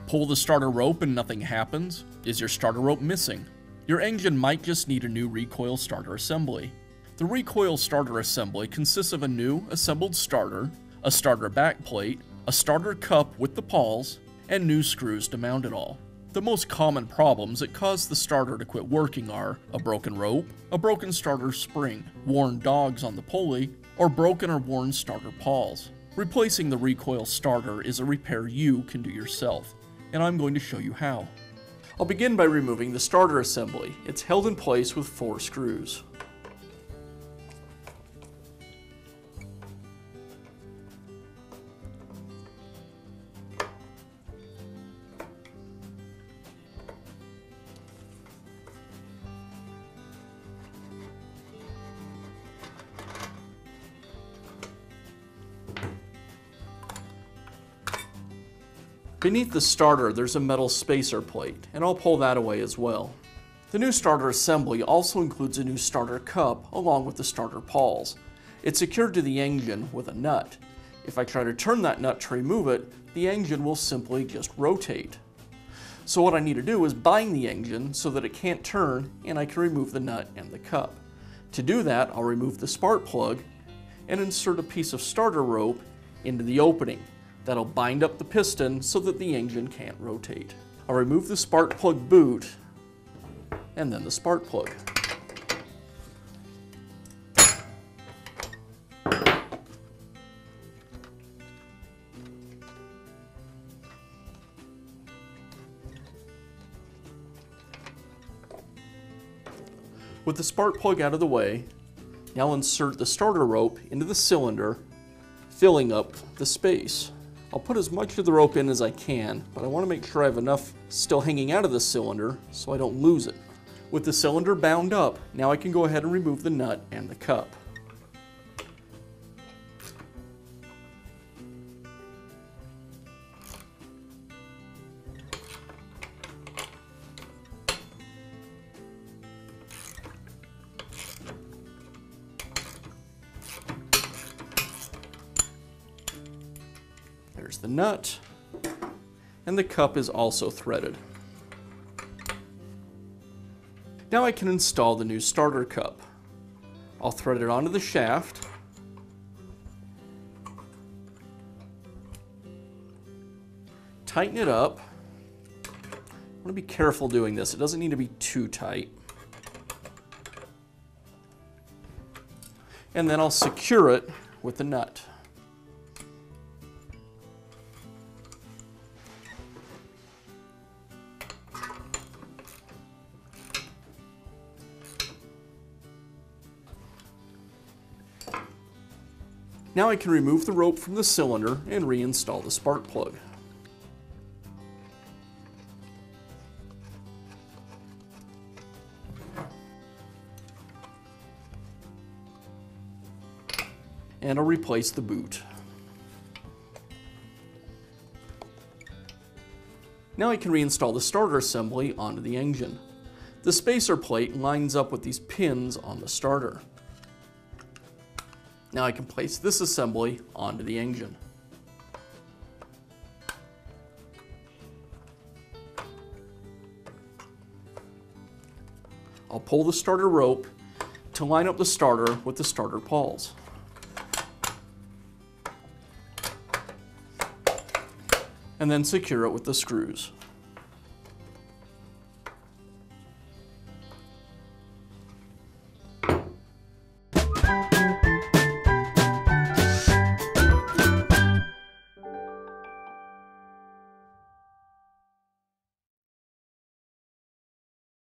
Pull the starter rope and nothing happens? Is your starter rope missing? Your engine might just need a new recoil starter assembly. The recoil starter assembly consists of a new assembled starter, a starter backplate, a starter cup with the pawls, and new screws to mount it all. The most common problems that cause the starter to quit working are a broken rope, a broken starter spring, worn dogs on the pulley, or broken or worn starter pawls. Replacing the recoil starter is a repair you can do yourself, and I'm going to show you how. I'll begin by removing the starter assembly. It's held in place with 4 screws. Beneath the starter, there's a metal spacer plate, and I'll pull that away as well. The new starter assembly also includes a new starter cup along with the starter pawls. It's secured to the engine with a nut. If I try to turn that nut to remove it, the engine will simply just rotate. So what I need to do is bind the engine so that it can't turn and I can remove the nut and the cup. To do that, I'll remove the spark plug and insert a piece of starter rope into the opening. That'll bind up the piston so that the engine can't rotate. I'll remove the spark plug boot and then the spark plug. With the spark plug out of the way, now insert the starter rope into the cylinder, filling up the space. I'll put as much of the rope in as I can, but I want to make sure I have enough still hanging out of the cylinder so I don't lose it. With the cylinder bound up, now I can go ahead and remove the nut and the cup. There's the nut, and the cup is also threaded. Now I can install the new starter cup. I'll thread it onto the shaft, tighten it up. I want to be careful doing this. It doesn't need to be too tight. And then I'll secure it with the nut. Now I can remove the rope from the cylinder and reinstall the spark plug. And I'll replace the boot. Now I can reinstall the starter assembly onto the engine. The spacer plate lines up with these pins on the starter. Now I can place this assembly onto the engine. I'll pull the starter rope to line up the starter with the starter pawls. And then secure it with the screws.